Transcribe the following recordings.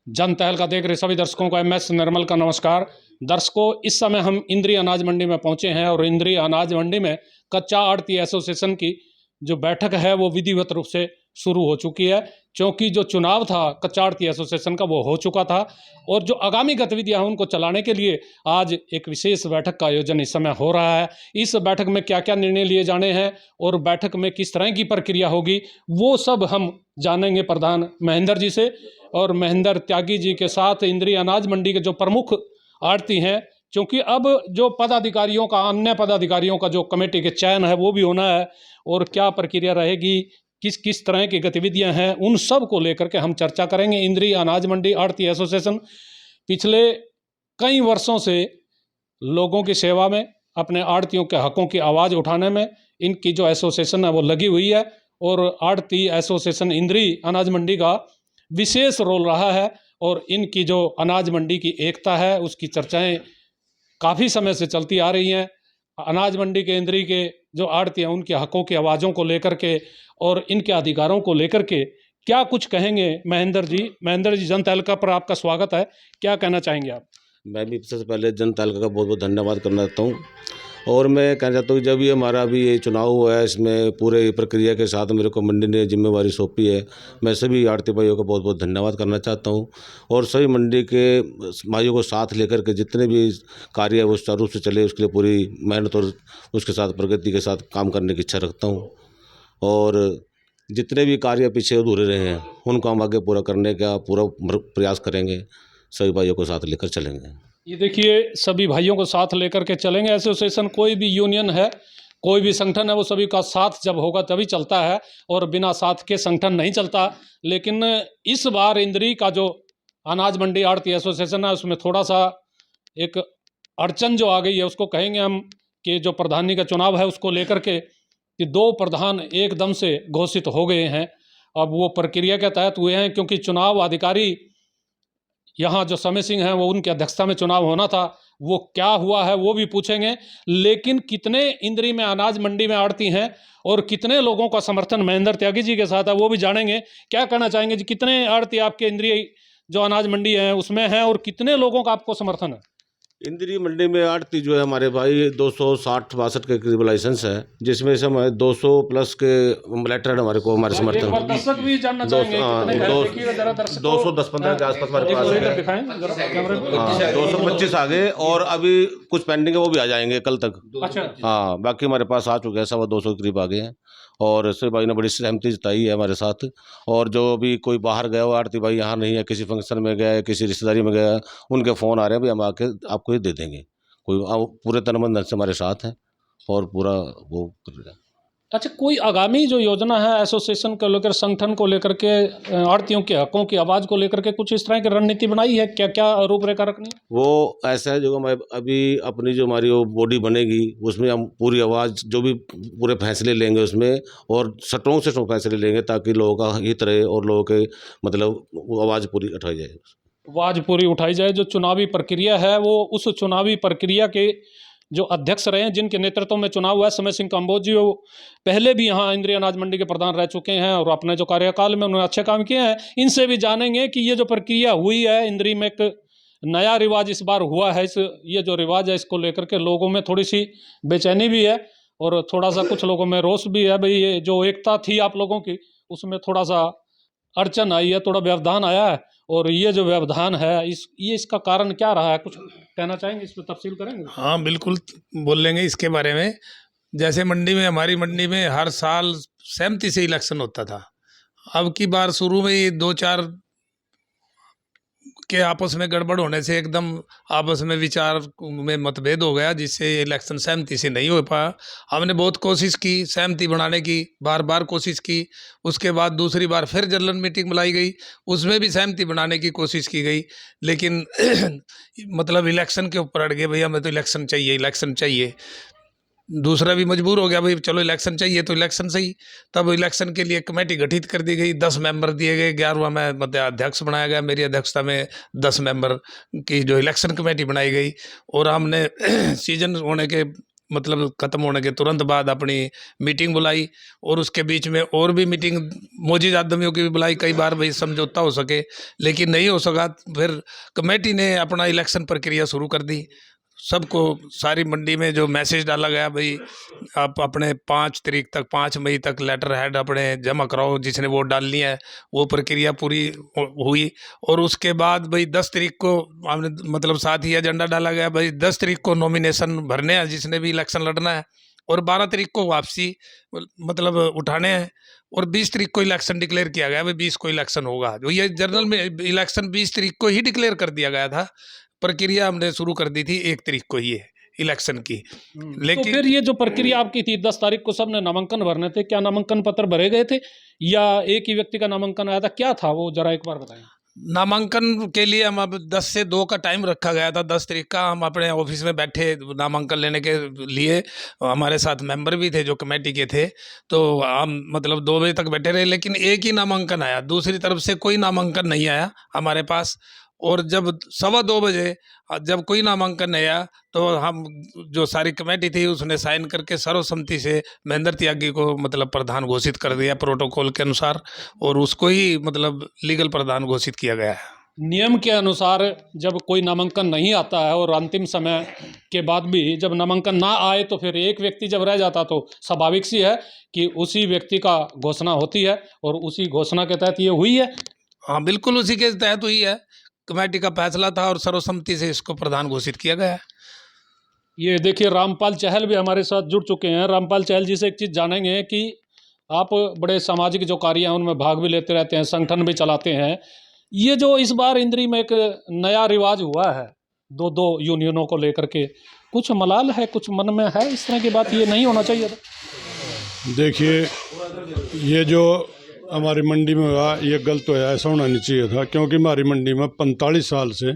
जनतहल का देख रहे सभी दर्शकों को MS निर्मल का नमस्कार। दर्शकों, इस समय हम इंद्री अनाज मंडी में पहुंचे हैं और इंद्री अनाज मंडी में कच्चा आढ़ती एसोसिएशन की जो बैठक है वो विधिवत रूप से शुरू हो चुकी है, क्योंकि जो चुनाव था कच्चा आढ़ती एसोसिएशन का वो हो चुका था और जो आगामी गतिविधियां हैं उनको चलाने के लिए आज एक विशेष बैठक का आयोजन इस समय हो रहा है। इस बैठक में क्या क्या निर्णय लिए जाने हैं और बैठक में किस तरह की प्रक्रिया होगी वो सब हम जानेंगे प्रधान महेंद्र जी से। और महेंद्र त्यागी जी के साथ इंद्री अनाज मंडी के जो प्रमुख आढ़ती हैं, क्योंकि अब जो पदाधिकारियों का अन्य पदाधिकारियों का जो कमेटी के चयन है वो भी होना है और क्या प्रक्रिया रहेगी, किस किस तरह की गतिविधियां हैं, उन सब को लेकर के हम चर्चा करेंगे। इंद्री अनाज मंडी आढ़ती एसोसिएशन पिछले कई वर्षों से लोगों की सेवा में, अपने आढ़तियों के हकों की आवाज़ उठाने में इनकी जो एसोसिएशन है वो लगी हुई है और आढ़ती एसोसिएशन इंद्री अनाज मंडी का विशेष रोल रहा है और इनकी जो अनाज मंडी की एकता है उसकी चर्चाएं काफ़ी समय से चलती आ रही हैं। अनाज मंडी के इंद्री के जो आढ़ती हैं उनके हकों की आवाज़ों को लेकर के और इनके अधिकारों को लेकर के क्या कुछ कहेंगे महेंद्र जी। महेंद्र जी, जनता हल्का पर आपका स्वागत है, क्या कहना चाहेंगे आप? मैं भी सबसे पहले जनता हल्का का बहुत बहुत धन्यवाद करना चाहता हूँ और मैं कहना चाहता हूँ जब ये हमारा अभी ये चुनाव हुआ है इसमें पूरे प्रक्रिया के साथ मेरे को मंडी ने जिम्मेवारी सौंपी है। मैं सभी आढ़ती भाइयों का बहुत बहुत धन्यवाद करना चाहता हूँ और सभी मंडी के भाइयों को साथ लेकर के जितने भी कार्य है वो सुचारू रूप से चले उसके लिए पूरी मेहनत और उसके साथ प्रगति के साथ काम करने की इच्छा रखता हूँ और जितने भी कार्य पीछे अधूरे रहे हैं उनको हम आगे पूरा करने का पूरा प्रयास करेंगे, सभी भाइयों को साथ लेकर चलेंगे। ये देखिए, सभी भाइयों को साथ लेकर के चलेंगे। एसोसिएशन कोई भी यूनियन है, कोई भी संगठन है, वो सभी का साथ जब होगा तभी चलता है और बिना साथ के संगठन नहीं चलता। लेकिन इस बार इंद्री का जो अनाज मंडी आढ़ती एसोसिएशन है उसमें थोड़ा सा एक अड़चन जो आ गई है उसको कहेंगे हम कि जो प्रधानी का चुनाव है उसको लेकर के कि 2 प्रधान एकदम से घोषित हो गए हैं। अब वो प्रक्रिया के तहत हुए हैं क्योंकि चुनाव अधिकारी यहाँ जो समय सिंह हैं वो उनकी अध्यक्षता में चुनाव होना था, वो क्या हुआ है वो भी पूछेंगे। लेकिन कितने इंद्री में अनाज मंडी में आढ़ती हैं और कितने लोगों का समर्थन महेंद्र त्यागी जी के साथ है वो भी जानेंगे। क्या कहना चाहेंगे जी, कितने आढ़ती आपके इंद्री जो अनाज मंडी है उसमें हैं और कितने लोगों का आपको समर्थन है? इंद्री मंडी में आढ़ती जो है हमारे भाई 260-62 के करीब लाइसेंस है, जिसमें से हमारे 200 प्लस के लेटर हमारे को हमारे समर्थन 210-15 के आसपास हमारे पास है। हाँ, 225 आ गए और अभी कुछ पेंडिंग है वो भी आ जाएंगे कल तक। अच्छा, हाँ, बाकी हमारे पास आ चुके हैं 225 के करीब आ गए हैं और सभी भाई ने बड़ी सहमति जताई है हमारे साथ। और जो भी कोई बाहर गया हुआ आढ़ती भाई यहाँ नहीं है, किसी फंक्शन में गया है, किसी रिश्तेदारी में गया है, उनके फ़ोन आ रहे हैं, भी हम आके आपको ये दे देंगे। कोई पूरे तन मन धन से हमारे साथ हैं और पूरा वो कर रहे हैं। अच्छा, कोई आगामी जो योजना है एसोसिएशन को लेकर, संगठन को लेकर के, आढ़तियों के हकों की आवाज़ को लेकर के कुछ इस तरह की रणनीति बनाई है? क्या क्या रूपरेखा रखनी है? वो ऐसा है जो हम अभी अपनी जो हमारी वो बॉडी बनेगी उसमें हम पूरी आवाज़ जो भी पूरे फैसले लेंगे उसमें और स्ट्रॉन्ग से स्ट्रॉन्ग फैसले लेंगे ताकि लोगों का हित रहे और लोगों के मतलब वो आवाज़ पूरी उठाई जाए। आवाज़ पूरी उठाई जाए। जो चुनावी प्रक्रिया है वो उस चुनावी प्रक्रिया के जो अध्यक्ष रहे हैं, जिनके नेतृत्व में चुनाव हुआ है, समय सिंह कंबोज जी, वो पहले भी यहाँ इंद्री अनाज मंडी के प्रधान रह चुके हैं और अपने जो कार्यकाल में उन्होंने अच्छे काम किए हैं। इनसे भी जानेंगे कि ये जो प्रक्रिया हुई है इंद्री में, एक नया रिवाज इस बार हुआ है, ये जो रिवाज है इसको लेकर के लोगों में थोड़ी सी बेचैनी भी है और थोड़ा सा कुछ लोगों में रोष भी है। भाई, ये जो एकता थी आप लोगों की उसमें थोड़ा सा अड़चन आई है, थोड़ा व्यवधान आया है और ये जो व्यवधान है इसका कारण क्या रहा है, कुछ कहना चाहेंगे, इस पर तफसील करेंगे? हाँ, बिल्कुल बोल लेंगे इसके बारे में। जैसे मंडी में, हमारी मंडी में हर साल सहमति से इलेक्शन होता था। अब की बार शुरू में ये 2-4 के आपस में गड़बड़ होने से एकदम आपस में विचार में मतभेद हो गया, जिससे इलेक्शन सहमति से नहीं हो पाया। हमने बहुत कोशिश की सहमति बनाने की, बार बार कोशिश की। उसके बाद दूसरी बार फिर जनरल मीटिंग बुलाई गई, उसमें भी सहमति बनाने की कोशिश की गई, लेकिन मतलब इलेक्शन के ऊपर अड़ गए, भैया हमें तो इलेक्शन चाहिए, इलेक्शन चाहिए। दूसरा भी मजबूर हो गया, भाई चलो इलेक्शन चाहिए तो इलेक्शन सही। तब इलेक्शन के लिए कमेटी गठित कर दी गई, 10 मेंबर दिए गए, 11वां में मध्य अध्यक्ष बनाया गया। मेरी अध्यक्षता में 10 मेंबर की जो इलेक्शन कमेटी बनाई गई और हमने सीजन होने के मतलब ख़त्म होने के तुरंत बाद अपनी मीटिंग बुलाई, और उसके बीच में और भी मीटिंग मौजूद आदमियों की भी बुलाई, कई बार भाई समझौता हो सके, लेकिन नहीं हो सका। फिर कमेटी ने अपना इलेक्शन प्रक्रिया शुरू कर दी। सबको सारी मंडी में जो मैसेज डाला गया, भाई आप अपने 5 तारीख तक, 5 मई तक लेटर हेड अपने जमा कराओ, जिसने वोट डालनी है। वो प्रक्रिया पूरी हुई, और उसके बाद भाई 10 तारीख को हमने मतलब साथ ही एजेंडा डाला गया, भाई 10 तारीख को नॉमिनेशन भरने हैं जिसने भी इलेक्शन लड़ना है, और 12 तारीख को वापसी मतलब उठाने हैं, और 20 तारीख को इलेक्शन डिक्लेयर किया गया, भाई 20 को इलेक्शन होगा। जो ये जनरल में इलेक्शन 20 तारीख को ही डिक्लेयर कर दिया गया था। प्रक्रिया हमने शुरू कर दी थी 1 तारीख को ही इलेक्शन की। तो लेकिन फिर ये जो प्रक्रिया आपकी थी 10 तारीख को सबने नामांकन भरने थे, क्या नामांकन पत्र भरे गए थे या एक ही व्यक्ति का नामांकन आया था, क्या था वो जरा एक बार बताएं। नामांकन के लिए हम अब 10 से 2 का टाइम रखा गया था। 10 तारीख का हम अपने ऑफिस में बैठे नामांकन लेने के लिए, हमारे साथ मेंबर भी थे जो कमेटी के थे, तो हम मतलब 2 बजे तक बैठे रहे, लेकिन एक ही नामांकन आया, दूसरी तरफ से कोई नामांकन नहीं आया हमारे पास। और जब 2:15 बजे जब कोई नामांकन नहीं आया, तो हम जो सारी कमेटी थी उसने साइन करके सर्वसम्मति से महेंद्र त्यागी को मतलब प्रधान घोषित कर दिया प्रोटोकॉल के अनुसार, और उसको ही मतलब लीगल प्रधान घोषित किया गया है। नियम के अनुसार जब कोई नामांकन नहीं आता है और अंतिम समय के बाद भी जब नामांकन ना आए, तो फिर एक व्यक्ति जब रह जाता तो स्वाभाविक सी है कि उसी व्यक्ति का घोषणा होती है, और उसी घोषणा के तहत ये हुई है। हाँ बिल्कुल उसी के तहत हुई है, कमेटी का फैसला था और सर्वसम्मति से इसको प्रधान घोषित किया गया है। ये देखिए रामपाल चहल भी हमारे साथ जुड़ चुके हैं। रामपाल चहल जी से एक चीज़ जानेंगे कि आप बड़े सामाजिक जो कार्य हैं उनमें भाग भी लेते रहते हैं, संगठन भी चलाते हैं। ये जो इस बार इंद्री में एक नया रिवाज हुआ है 2-2 यूनियनों को लेकर के, कुछ मलाल है, कुछ मन में है इस तरह की बात, ये नहीं होना चाहिए था? देखिए, ये जो हमारी मंडी में हुआ ये गलत होया, ऐसा होना नहीं चाहिए था, क्योंकि हमारी मंडी में 45 साल से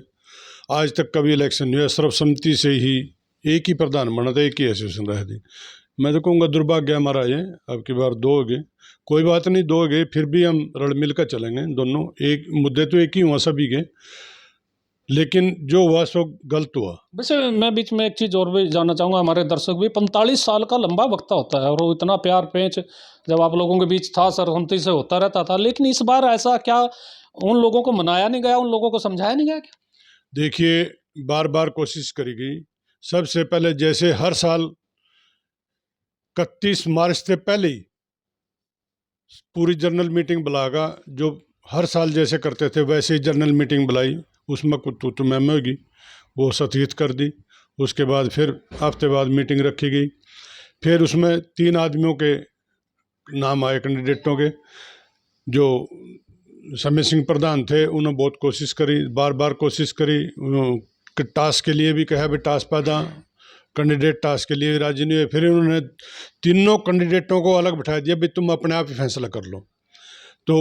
आज तक कभी इलेक्शन नहीं हुआ, सर्वसम्मति से ही एक ही प्रधान बना था, एक ही एसोसिएशन रह दी। मैं तो कहूँगा दुर्भाग्य हमारा ये, अब की बार 2 हो गए, कोई बात नहीं 2 हो गए, फिर भी हम रल मिल कर चलेंगे दोनों। एक मुद्दे तो एक ही हुआ सभी के, लेकिन जो हुआ सो गलत हुआ। वैसे मैं बीच में एक चीज़ और भी जानना चाहूँगा, हमारे दर्शक भी, 45 साल का लंबा वक्ता होता है, और वो इतना प्यार पेंच जब आप लोगों के बीच था सर्वसम्मति से होता रहता था, लेकिन इस बार ऐसा क्या उन लोगों को मनाया नहीं गया, उन लोगों को समझाया नहीं गया क्या? देखिए, बार बार कोशिश करी गई। सबसे पहले जैसे हर साल 31 मार्च से पहले ही पूरी जनरल मीटिंग बुलागा, जो हर साल जैसे करते थे वैसे ही जनरल मीटिंग बुलाई, उसमें कुछ तो मैम होगी वो सतीत कर दी। उसके बाद फिर हफ्ते बाद मीटिंग रखी गई, फिर उसमें 3 आदमियों के नाम आए कैंडिडेटों के, जो समय सिंह प्रधान थे, उन्होंने बहुत कोशिश करी, बार बार कोशिश करी, टास्क के लिए भी कहा भी टास्क पैदा, कैंडिडेट टास्क के लिए भी राजी नहीं हुए। फिर उन्होंने तीनों कैंडिडेटों को अलग बैठा दिया, भाई तुम अपने आप ही फैसला कर लो, तो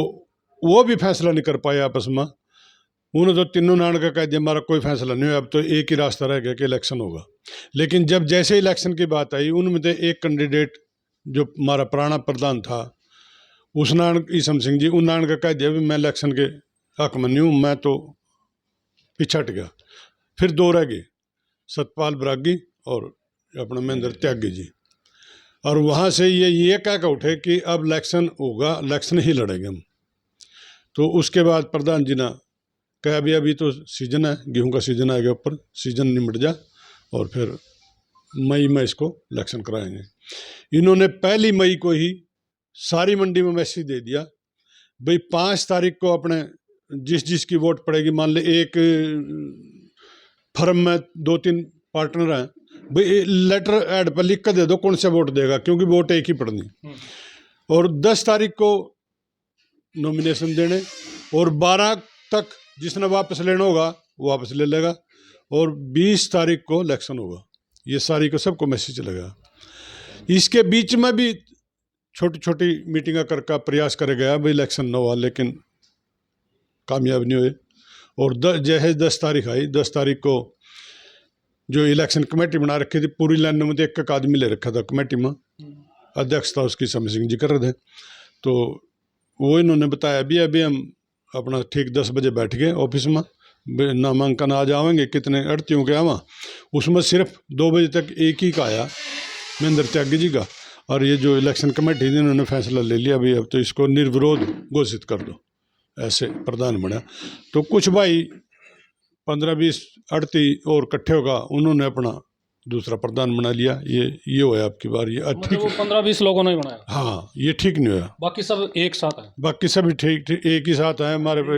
वो भी फैसला नहीं कर पाए आपस में। उन्होंने तो तीनों नान का कह दिया हमारा कोई फैसला नहीं हुआ, अब तो एक ही रास्ता रह गया कि इलेक्शन होगा। लेकिन जब जैसे इलेक्शन की बात आई, उनमें से एक कैंडिडेट जो हमारा पुराना प्रधान था, उस नान ईसम सिंह जी, उन नान का कह दिया भी मैं इलेक्शन के हक में नहीं हूँ, मैं तो पीछे हट गया। फिर 2 रह गए, सतपाल बरागी और अपना महेंद्र त्यागी जी, और वहाँ से ये कह के उठे कि अब इलेक्शन होगा, इलेक्शन ही लड़ेंगे हम। तो उसके बाद प्रधान जी ने कहा अभी तो सीजन है, गेहूं का सीजन आ गया ऊपर, सीजन निमट जा और फिर मई में इसको इलेक्शन कराएंगे। इन्होंने 1 मई को ही सारी मंडी में मैसेज दे दिया, भाई 5 तारीख को अपने जिसकी वोट पड़ेगी, मान ले एक फर्म में 2-3 पार्टनर हैं, भाई लेटर ऐड पर लिख कर दे दो कौन सा वोट देगा, क्योंकि वोट एक ही पड़नी। और 10 तारीख को नॉमिनेशन देने, और 12 तक जिसने वापस लेना होगा वो वापस ले लेगा, और 20 तारीख को इलेक्शन होगा। ये सारी को सबको मैसेज चलेगा। इसके बीच में भी छोटी छोटी मीटिंग करके प्रयास करे गया भाई इलेक्शन न हुआ, लेकिन कामयाब नहीं हुए। और जैसे 10 तारीख आई, 10 तारीख को जो इलेक्शन कमेटी बना रखी थी, पूरी लाइन में एक आदमी ले रखा था कमेटी में, अध्यक्षता उसकी समय सिंह जी कर रहे थे। तो वो इन्होंने बताया अभी हम अपना ठीक 10 बजे बैठ गए ऑफिस में, नामांकन आज आवेंगे, कितने 38 के आवा, उसमें सिर्फ 2 बजे तक एक ही का आया महेंद्र त्यागी जी का। और ये जो इलेक्शन कमेटी ने उन्होंने फैसला ले लिया अभी, अब तो इसको निर्विरोध घोषित कर दो, ऐसे प्रधान बना। तो कुछ भाई 15-20 अड़ती और इकट्ठे होगा, उन्होंने अपना दूसरा प्रधान बना लिया। ये होया आपकी बार, ये मतलब ठीक। वो 15-20 लोगों ने ही बनाया, हाँ, ये ठीक नहीं होया। बाकी सब एक साथ है। बाकी सभी ठीक ठीक एक ही साथ आए हमारे पे।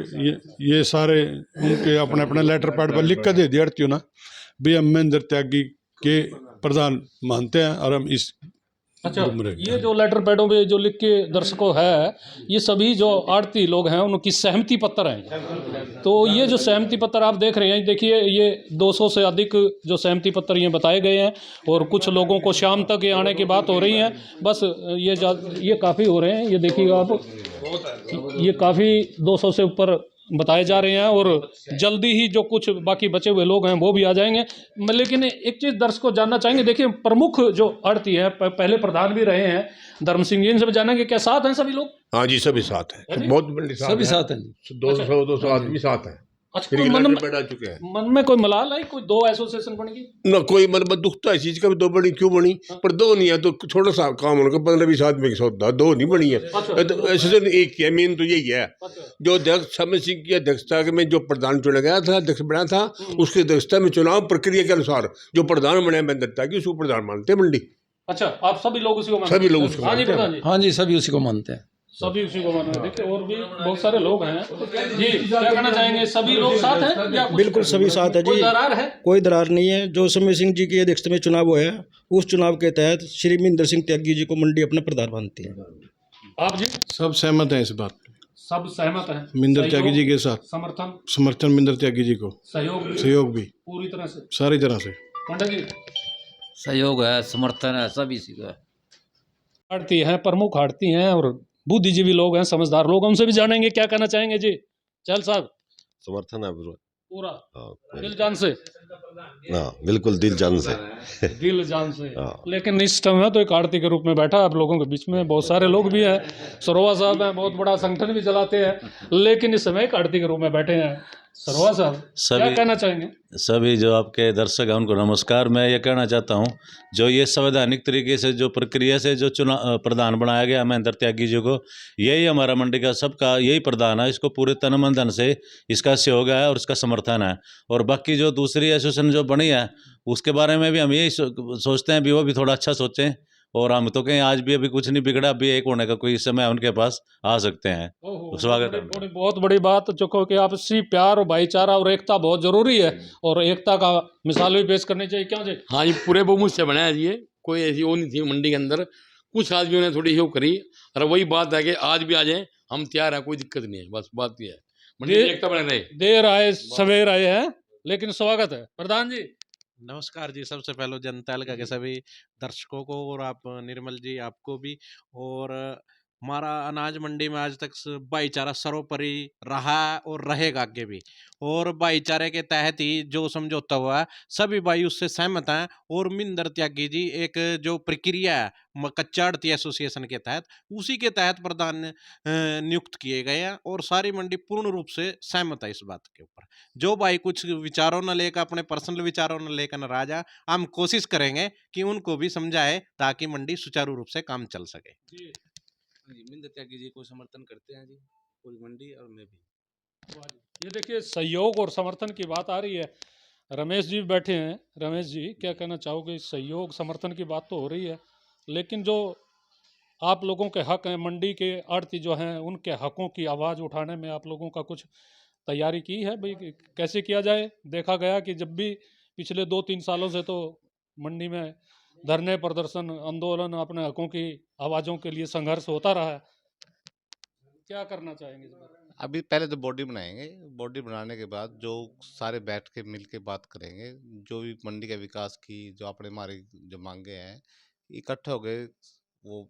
ये सारे उनके अपने अपने लेटर पैड पर लिख कर दे दिया अड़तियों ना भी हम महेंद्र त्यागी के प्रधान मानते हैं और हम इस अच्छा, ग्रुप में रहेंगे। ये जो लेटर पैडों पे जो लिख के दर्शकों है, ये सभी जो आड़ती लोग हैं उनकी सहमति पत्र हैं। तो ये जो सहमति पत्र आप देख रहे हैं, देखिए ये 200 से अधिक जो सहमति पत्र ये बताए गए हैं और कुछ लोगों को शाम तक ये आने की बात हो रही है। बस ये काफ़ी हो रहे हैं, ये देखिएगा आप, ये काफ़ी 200 से ऊपर बताए जा रहे हैं और जल्दी ही जो कुछ बाकी बचे हुए लोग हैं वो भी आ जाएंगे। लेकिन एक चीज़ दर्शकों जानना चाहेंगे, देखिए प्रमुख जो आड़ती है, पहले प्रधान भी रहे हैं धर्म सिंह जी, इनसे जानेंगे क्या साथ हैं सभी लोग? हाँ जी, सभी साथ हैं, बहुत बड़ी सभी साथ हैं। 200 आदमी साथ हैं। अच्छा, फिर कोई लेटर पैड आ चुके हैं। मन में कोई मलाल आई, कोई 2 एसोसिएशन बनेगी? ना कोई मतलब दुख तो इस चीज का भी 2 बनी, क्यों बनी, पर 2 नहीं है तो थोड़ा सा काम होगा। 15-20 आदमी के साथ 2 नहीं बनी है, तो एसोसिएशन एक ही है। मेन तो यही है, जो अध्यक्ष समर सिंह की अध्यक्षता में जो प्रधान चुना गया था, अध्यक्ष बना था, उसकी अध्यक्षता में चुनाव प्रक्रिया के अनुसार जो प्रधान बने महेंद्र त्यागी, उसको प्रधान मानते हैं मंडी। अच्छा, आप सभी लोग उसी को मानते हैं? सभी लोग उसको हाँ जी मानते हैं। प्रधान जी, हाँ जी, सभी उसी को मानते हैं। सभी उसी को मानते हैं। देखिए और भी बहुत सारे लोग हैं जी, क्या कहना चाहेंगे? सभी लोग साथ हैं या कुछ बिल्कुल सभी साथ है कोई जी, दरार है? कोई दरार नहीं है। जो समर सिंह जी की अध्यक्षता में चुनाव हुआ है, उस चुनाव के तहत श्री महेंद्र सिंह त्यागी जी को मंडी अपना प्रधान मानती है। आप जी सब सहमत हैं इस बात पे। सब सहमत हैं? महेंद्र त्यागी जी के साथ समर्थन समर्थन महेंद्र त्यागी जी को, सहयोग भी पूरी तरह से सारी तरह से। पंडित जी, सहयोग है, समर्थन है, सब इसी का है। आड़ती हैं, प्रमुख आड़ती हैं और बुद्धिजीवी लोग हैं, समझदार लोग, उनसे भी जानेंगे क्या कहना चाहेंगे जी। चल साहब, समर्थन है पूरा दिल जान से? हाँ, बिल्कुल दिल जान से। दिल जान से। हाँ। लेकिन इस समय तो एक आड़ती के रूप में बैठा है आप लोगों के बीच में, बहुत सारे लोग भी हैं, सरोवा साहब हैं, बहुत बड़ा संगठन भी चलाते हैं, लेकिन इस समय एक आड़ती के रूप में बैठे हैं। सरोवा साहब, क्या कहना चाहेंगे? सभी जो आपके दर्शक हैं उनको नमस्कार। मैं ये कहना चाहता हूँ, जो ये संवैधानिक तरीके से जो प्रक्रिया से जो चुनाव प्रधान बनाया गया महेंद्र त्यागी जी को, यही हमारा मंडी का सबका यही प्रधान है। इसको पूरे तन मन धन से इसका सहयोग है और इसका समर्थन है। और बाकी जो दूसरी एसोसिएशन जो बनी है उसके बारे में भी हम यही सोचते हैं भी वो भी थोड़ा अच्छा सोचें। और हम तो कहें आज भी अभी कुछ नहीं बिगड़ा, अभी एक होने का कोई समय उनके पास आ सकते हैं। तो स्वागत है। बहुत बड़ी बात जो कि आपसी प्यार और भाईचारा और एकता बहुत जरूरी है और एकता का मिसाल भी पेश करनी चाहिए। क्यों जी? हाँ जी, पूरे बहुमत से बनाया जी, ये कोई ऐसी वो नहीं थी मंडी के अंदर। कुछ आदमियों ने थोड़ी वो करी, और वही बात है कि आज भी आ जाए हम तैयार हैं, कोई दिक्कत नहीं है। बस बात ये है, मंडी में एकता बने रहे। देर आए सवेर आए हैं, लेकिन स्वागत है। प्रधान जी नमस्कार जी। सबसे पहले जनता तालिका के सभी दर्शकों को और आप निर्मल जी आपको भी। और हमारा अनाज मंडी में आज तक भाईचारा सर्वोपरि रहा और रहेगा आगे भी। और भाईचारे के तहत ही जो समझौता हुआ है सभी भाई उससे सहमत हैं। और महेंद्र त्यागी जी एक जो प्रक्रिया है कच्चा आड़ती एसोसिएशन के तहत, उसी के तहत प्रधान नियुक्त किए गए हैं। और सारी मंडी पूर्ण रूप से सहमत है इस बात के ऊपर। जो भाई कुछ विचारों न लेकर, अपने पर्सनल विचारों न लेकर नाराज है, हम कोशिश करेंगे कि उनको भी समझाए ताकि मंडी सुचारू रूप से काम चल सके। महेंद्र त्यागी जी को समर्थन करते हैं जी, पूरी मंडी और मैं भी। ये देखिए सहयोग और समर्थन की बात आ रही है। रमेश जी बैठे हैं। रमेश जी, क्या कहना चाहोगे? सहयोग समर्थन की बात तो हो रही है, लेकिन जो आप लोगों के हक हैं, मंडी के आड़ती जो हैं, उनके हकों की आवाज़ उठाने में आप लोगों का कुछ तैयारी की है भाई? कैसे किया जाए? देखा गया कि जब भी पिछले 2-3 सालों से तो मंडी में धरने, प्रदर्शन, आंदोलन, अपने हकों की आवाज़ों के लिए संघर्ष होता रहा है। क्या करना चाहेंगे इस बार? अभी पहले तो बॉडी बनाएंगे, बॉडी बनाने के बाद जो सारे बैठ के मिल के बात करेंगे, जो भी मंडी के विकास की जो अपने हमारे जो मांगे हैं इकट्ठे हो गए वो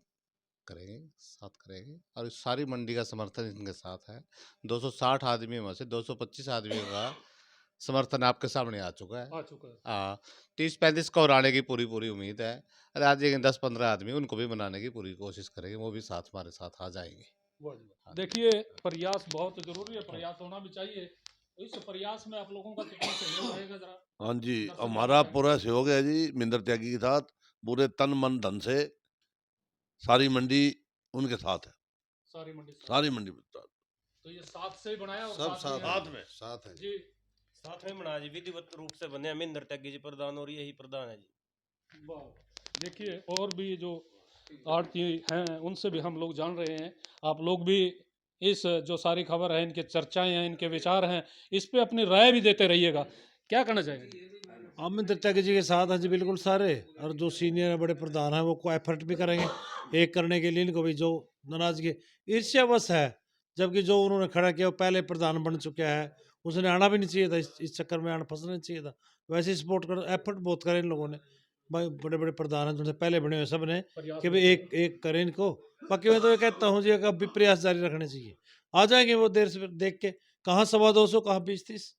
करेंगे, साथ करेंगे। और इस सारी मंडी का समर्थन इनके साथ है। 260 आदमी में से 225 आदमियों का समर्थन आपके सामने आ चुका है। 30-35 को हराने की पूरी उम्मीद है। राज्य के 10-15 आदमी उनको भी बनाने की पूरी कोशिश करेंगे, वो भी साथ हमारे साथ आ जाएंगे। देखिए प्रयास बहुत जरूरी है, प्रयास होना भी चाहिए। तो इस प्रयास में आप लोगों का कितना सहयोग रहेगा जरा? हाँ जी, हमारा पूरा सहयोग है जी महेंद्र त्यागी के साथ। पूरे तन मन धन से सारी मंडी उनके साथ है, सारी मंडी सारी मंडी के साथ। तो ये साथ से ही बनाया और सब साथ साथ में में साथ है जी साथ में बना जी, विधिवत रूप से बने महेंद्र त्यागी जी प्रधान और यही प्रधान है जी। वाह। देखिए और भी जो आरती हैं उनसे भी हम लोग जान रहे हैं। आप लोग भी इस जो सारी खबर है, इनके चर्चाएं हैं, इनके विचार हैं, इस पे अपनी राय भी देते रहिएगा। क्या कहना चाहेंगे? अमित त्यागी जी के साथ हैं जी बिल्कुल सारे, और जो सीनियर बड़े प्रधान हैं वो को एफर्ट भी करेंगे एक करने के लिए। इनको भी जो नाराजगी ईर्ष्यावश है, जबकि जो उन्होंने खड़ा किया वो पहले प्रधान बन चुका है, उसने आना भी नहीं चाहिए था, इस चक्कर में आना फंसना नहीं चाहिए था। वैसे सपोर्ट कर एफर्ट बहुत करे इन लोगों ने, भाई बड़े बड़े प्रधान हैं जिनसे पहले बने हुए सब ने कि भाई एक एक करें इनको। बाकी मैं तो ये कहता हूँ जी कि अब भी प्रयास जारी रखने चाहिए। आ जाएंगे वो देर से देख के, कहाँ 225 कहाँ 20-30,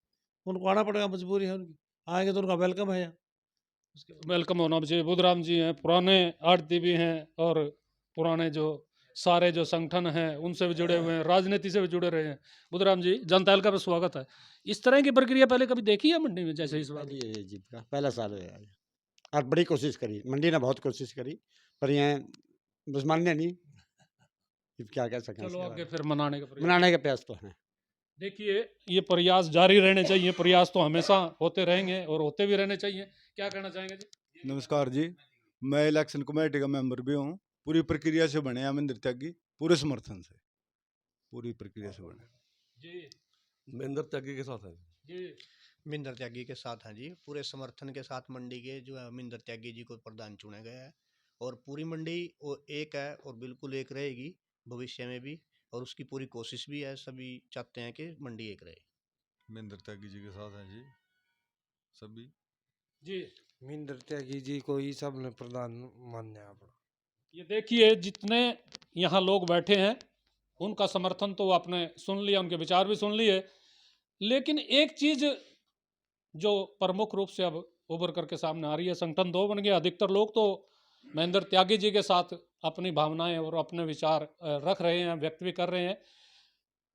उनको आना पड़ेगा, मजबूरी है उनकी। आएंगे तो उनका वेलकम है यहाँ। वेलकम होना चाहिए। बुधराम जी हैं, पुराने आरती भी हैं और पुराने जो सारे जो संगठन हैं उनसे भी जुड़े हुए हैं, राजनीति से भी जुड़े रहे हैं। बुधराम जी, जनता का भी स्वागत है। इस तरह की प्रक्रिया पहले कभी देखी है मंडी में जैसे इस बार? ये जी का पहला साल है आज। और बड़ी कोशिश करी मंडी ने, बहुत कोशिश करी, पर यहाँ बस मानने नहीं, अब क्या कह सकें। चलो आगे फिर मनाने का प्रयास। मनाने के प्रयास तो हैं। देखिए ये प्रयास जारी रहने चाहिए, प्रयास तो हमेशा होते रहेंगे और होते भी रहने चाहिए। क्या कहना चाहेंगे जी? नमस्कार जी, मैं इलेक्शन कमेटी का मेंबर भी हूँ। पूरी प्रक्रिया से बने अमित त्यागी, पूरे समर्थन से पूरी प्रक्रिया से बने जी। महेंद्र त्यागी के साथ है जी। महेंद्र त्यागी के साथ हैं जी, पूरे समर्थन के साथ मंडी के जो है महेंद्र त्यागी जी को प्रधान चुना गया है। और पूरी मंडी वो एक है और बिल्कुल एक रहेगी भविष्य में भी, और उसकी पूरी कोशिश भी है। सभी चाहते हैं कि मंडी एक रहे। महेंद्र त्यागी जी के साथ हैं जी सभी जी। महेंद्र त्यागी जी को ही सब ने प्रधान मान्य है अपना। ये देखिए जितने यहाँ लोग बैठे हैं उनका समर्थन तो आपने सुन लिया, उनके विचार भी सुन लिए, लेकिन एक चीज जो प्रमुख रूप से अब उभर करके सामने आ रही है, संगठन दो बन गया। अधिकतर लोग तो महेंद्र त्यागी जी के साथ अपनी भावनाएं और अपने विचार रख रहे हैं, व्यक्त भी कर रहे हैं,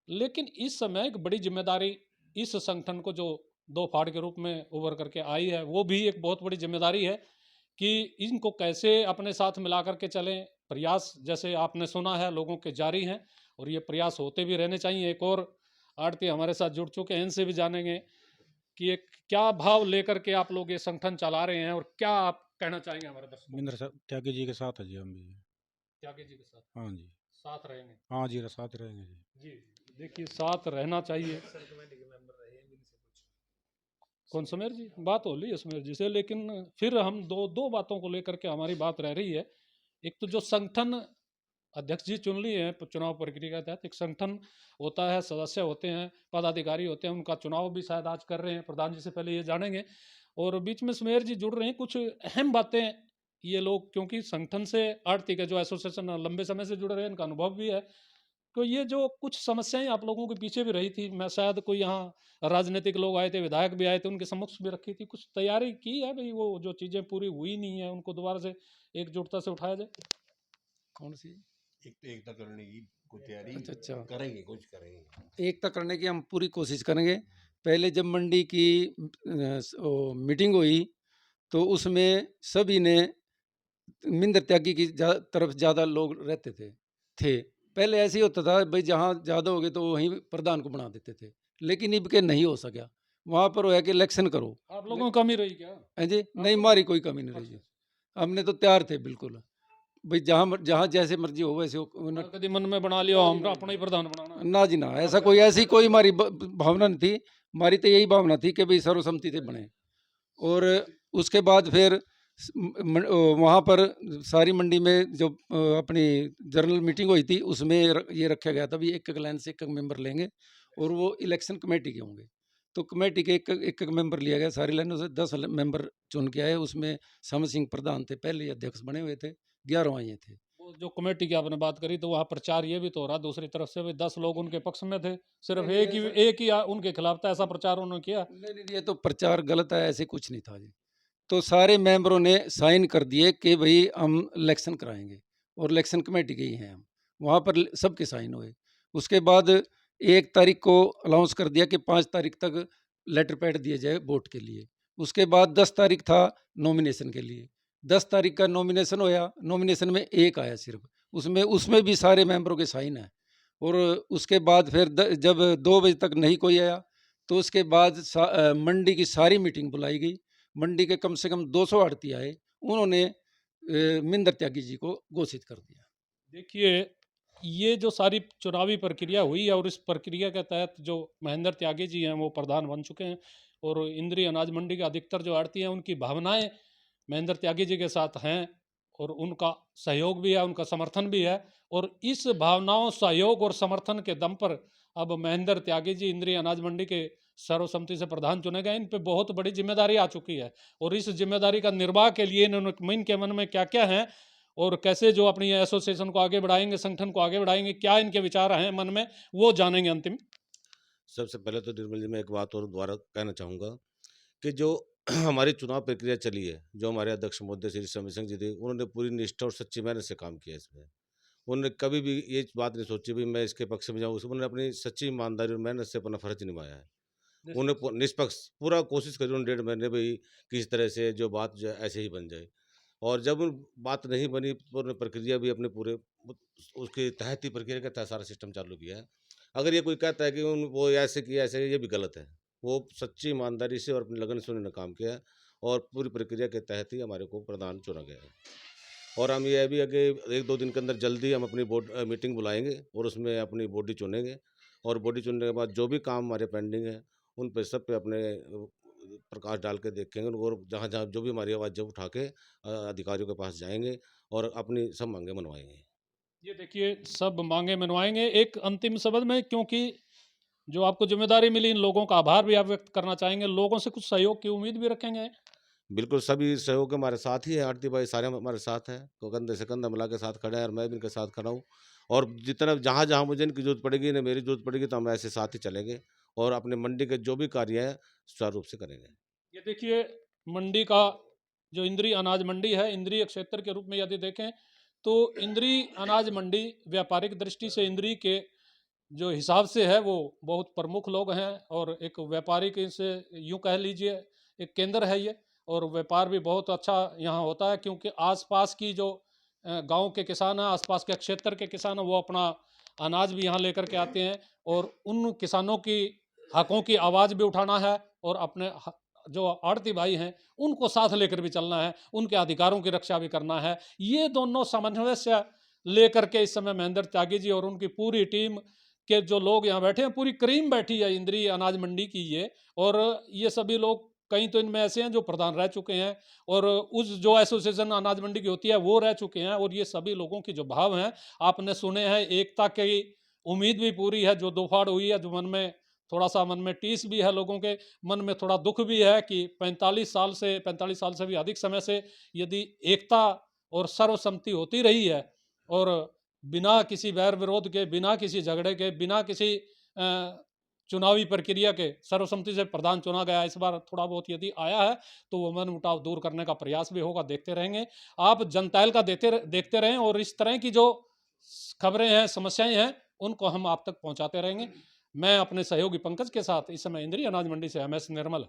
लेकिन इस समय एक बड़ी जिम्मेदारी इस संगठन को जो दो फाड़ के रूप में उभर करके आई है, वो भी एक बहुत बड़ी जिम्मेदारी है कि इनको कैसे अपने साथ मिला करके चलें। प्रयास जैसे आपने सुना है लोगों के जारी हैं और ये प्रयास होते भी रहने चाहिए। एक और आड़ती हमारे साथ जुड़ चुके हैं, इनसे भी जानेंगे कि एक क्या भाव लेकर के आप लोग ये संगठन चला रहे हैं और क्या आप कहना चाहेंगे हमारे दर्शकों? महेंद्र त्यागी जी के साथ है जी हम भी। त्यागी जी के साथ हाँ जी, साथ रहेंगे। हाँ जी, साथ रहेंगे जी। जी देखिए साथ रहना चाहिए। कौन समेर जी? बात हो रही है समेर जी से, लेकिन फिर हम दो बातों को लेकर के हमारी बात रह रही है। एक तो जो संगठन अध्यक्ष जी चुन लिए हैं चुनाव प्रक्रिया के तहत, एक संगठन होता है, सदस्य होते हैं, पदाधिकारी होते हैं, उनका चुनाव भी शायद आज कर रहे हैं। प्रधान जी से पहले ये जानेंगे, और बीच में सुमेर जी जुड़ रहे हैं। कुछ अहम बातें ये लोग, क्योंकि संगठन से आड़ती का जो एसोसिएशन लंबे समय से जुड़ रहे हैं, इनका अनुभव भी है, तो ये जो कुछ समस्याएं आप लोगों के पीछे भी रही थी, मैं शायद कोई यहाँ राजनीतिक लोग आए थे, विधायक भी आए थे, उनके समक्ष भी रखी थी, कुछ तैयारी की है भाई? वो जो चीज़ें पूरी हुई नहीं है उनको दोबारा से एकजुटता से उठाया जाए। कौन सी एकता करने की कोई तैयारी? अच्छा। करेंगे, कुछ करेंगे। एकता करने की हम पूरी कोशिश करेंगे। पहले जब मंडी की मीटिंग हुई तो उसमें सभी ने महेंद्र त्यागी की तरफ ज़्यादा लोग रहते थे। पहले ऐसे ही होता था भाई, जहाँ ज़्यादा हो गए तो वहीं प्रधान को बना देते थे, लेकिन अब के नहीं हो सका। वहाँ पर वो है कि इलेक्शन करो। आप लोगों की कमी रही क्या? है जी, नहीं, हमारी कोई कमी नहीं रही जी। हमने तो तैयार थे बिल्कुल भाई, जहाँ जैसे मर्जी हो वैसे हो। कभी मन में बना लिया हम अपना ही प्रधान बनाना? ना जी ना, ऐसी कोई हमारी भावना नहीं थी। हमारी तो यही भावना थी कि भाई सर्वसम्मति से बने। और उसके बाद फिर वहाँ पर सारी मंडी में जो अपनी जनरल मीटिंग हुई थी, उसमें ये रखा गया था भी एक लाइन से एक मेंबर लेंगे और वो इलेक्शन कमेटी के होंगे। तो कमेटी के एक मेंबर लिया गया, सारी लाइनों से 10 मेंबर चुन के आए। उसमें समर सिंह प्रधान थे, पहले अध्यक्ष बने हुए थे, 11 आए थे। वो जो कमेटी की आपने बात करी, तो वहाँ प्रचार ये भी तो हो रहा दूसरी तरफ से भी 10 लोग उनके पक्ष में थे, सिर्फ एक ही उनके खिलाफ था, ऐसा प्रचार उन्होंने किया? नहीं, ये तो प्रचार गलत है, ऐसे कुछ नहीं था जी। तो सारे मेंबरों ने साइन कर दिए कि भाई हम इलेक्शन कराएंगे, और इलेक्शन कमेटी के ही हैं हम। वहाँ पर सबके साइन हुए। उसके बाद 1 तारीख को अनाउंस कर दिया कि 5 तारीख तक लेटर पैड दिए जाए वोट के लिए। उसके बाद 10 तारीख था नॉमिनेशन के लिए। 10 तारीख का नॉमिनेशन होया, नॉमिनेशन में एक आया सिर्फ, उसमें भी सारे मेंबरों के साइन है। और उसके बाद फिर जब 2 बजे तक नहीं कोई आया तो उसके बाद मंडी की सारी मीटिंग बुलाई गई। मंडी के कम से कम 200 आड़ती आए, उन्होंने मिंदर त्यागी जी को घोषित कर दिया। देखिए, ये जो सारी चुनावी प्रक्रिया हुई है और इस प्रक्रिया के तहत जो महेंद्र त्यागी जी हैं वो प्रधान बन चुके हैं, और इंद्री अनाज मंडी के अधिकतर जो आड़ती हैं उनकी भावनाएं महेंद्र त्यागी जी के साथ हैं, और उनका सहयोग भी है, उनका समर्थन भी है। और इस भावनाओं, सहयोग और समर्थन के दम पर अब महेंद्र त्यागी जी इंद्री अनाज मंडी के सर्वसम्मति से प्रधान चुने गए। इन पे बहुत बड़ी जिम्मेदारी आ चुकी है, और इस जिम्मेदारी का निर्वाह के लिए इनके मन में क्या क्या है और कैसे जो अपनी एसोसिएशन को आगे बढ़ाएंगे, संगठन को आगे बढ़ाएंगे, क्या इनके विचार हैं मन में, वो जानेंगे अंतिम। सबसे पहले तो निर्मल जी मैं एक बात और दोबारा कहना चाहूँगा कि जो हमारी चुनाव प्रक्रिया चली है, जो हमारे अध्यक्ष महोदय श्री समय सिंह जी थे, उन्होंने पूरी निष्ठा और सच्ची मेहनत से काम किया इसमें। उन्होंने कभी भी ये बात नहीं सोची भी मैं इसके पक्ष में जाऊँ, उन्होंने अपनी सच्ची ईमानदारी और मेहनत से अपना फर्ज निभाया है। उन्हें निष्पक्ष पूरा कोशिश करी उन्होंने 1.5 महीने में ही किसी तरह से जो बात जो है ऐसे ही बन जाए, और जब बात नहीं बनी तो उन्होंने प्रक्रिया भी अपने पूरे उसके तहत ही प्रक्रिया का तहत सारा सिस्टम चालू किया है। अगर ये कोई कहता है कि वो ऐसे किया ऐसे, ये भी गलत है। वो सच्ची ईमानदारी से और अपनी लगन से उन्होंने काम किया है, और पूरी प्रक्रिया के तहत ही हमारे को प्रधान चुना गया है। और हम ये भी आगे 1-2 दिन के अंदर जल्दी हम अपनी बोर्ड मीटिंग बुलाएंगे और उसमें अपनी बॉडी चुनेंगे, और बॉडी चुनने के बाद जो भी काम हमारे पेंडिंग है उन पे सब पे अपने प्रकाश डाल के देखेंगे, और जहाँ जहाँ जो भी हमारी आवाज़ जब उठा के अधिकारियों के पास जाएंगे और अपनी सब मांगे मनवाएंगे। ये देखिए, सब मांगे मनवाएंगे एक अंतिम शब्द में, क्योंकि जो आपको जिम्मेदारी मिली, इन लोगों का आभार भी आप व्यक्त करना चाहेंगे, लोगों से कुछ सहयोग की उम्मीद भी रखेंगे। बिल्कुल, सभी सहयोग हमारे साथ ही है, आरती भाई सारे हमारे साथ हैं, तो कंधे से कंधा मिला के साथ खड़े हैं, और मैं भी इनके साथ खड़ा हूँ। और जितना जहाँ जहाँ मुझे इनकी जरूरत पड़ेगी, इन्हें मेरी जरूरत पड़ेगी, तो हम ऐसे साथ ही चलेंगे और अपने मंडी के जो भी कार्य है सुचारू रूप से करेंगे। ये देखिए, मंडी का जो इंद्री अनाज मंडी है, इंद्रिय क्षेत्र के रूप में यदि देखें तो इंद्री अनाज मंडी व्यापारिक दृष्टि से इंद्री के जो हिसाब से है वो बहुत प्रमुख लोग हैं, और एक व्यापारिक इसे यूँ कह लीजिए एक केंद्र है ये, और व्यापार भी बहुत अच्छा यहाँ होता है, क्योंकि आसपास की जो गांव के किसान हैं, आसपास के क्षेत्र के किसान हैं, वो अपना अनाज भी यहाँ लेकर के आते हैं, और उन किसानों की हकों की आवाज़ भी उठाना है, और अपने जो आड़ती भाई हैं उनको साथ लेकर भी चलना है, उनके अधिकारों की रक्षा भी करना है। ये दोनों समन्वय से लेकर के इस समय महेंद्र त्यागी जी और उनकी पूरी टीम के जो लोग यहाँ बैठे हैं, पूरी क्रीम बैठी है इंद्री अनाज मंडी की ये, और ये सभी लोग कई तो इनमें ऐसे हैं जो प्रधान रह चुके हैं, और उस जो एसोसिएशन अनाज मंडी की होती है वो रह चुके हैं, और ये सभी लोगों की जो भाव हैं आपने सुने हैं, एकता की उम्मीद भी पूरी है। जो दोफाड़ हुई है, जो मन में थोड़ा सा मन में टीस भी है, लोगों के मन में थोड़ा दुख भी है कि 45 साल से भी अधिक समय से यदि एकता और सर्वसम्मति होती रही है, और बिना किसी वैर विरोध के, बिना किसी झगड़े के, बिना किसी चुनावी प्रक्रिया के सर्वसम्मति से प्रधान चुना गया, इस बार थोड़ा बहुत यदि आया है तो वो मन मुटाव दूर करने का प्रयास भी होगा। देखते रहेंगे, आप जनताइल का देखते रहें, और इस तरह की जो खबरें हैं, समस्याएं हैं, उनको हम आप तक पहुंचाते रहेंगे। मैं अपने सहयोगी पंकज के साथ इस समय इंद्री अनाज मंडी से MS निर्मल।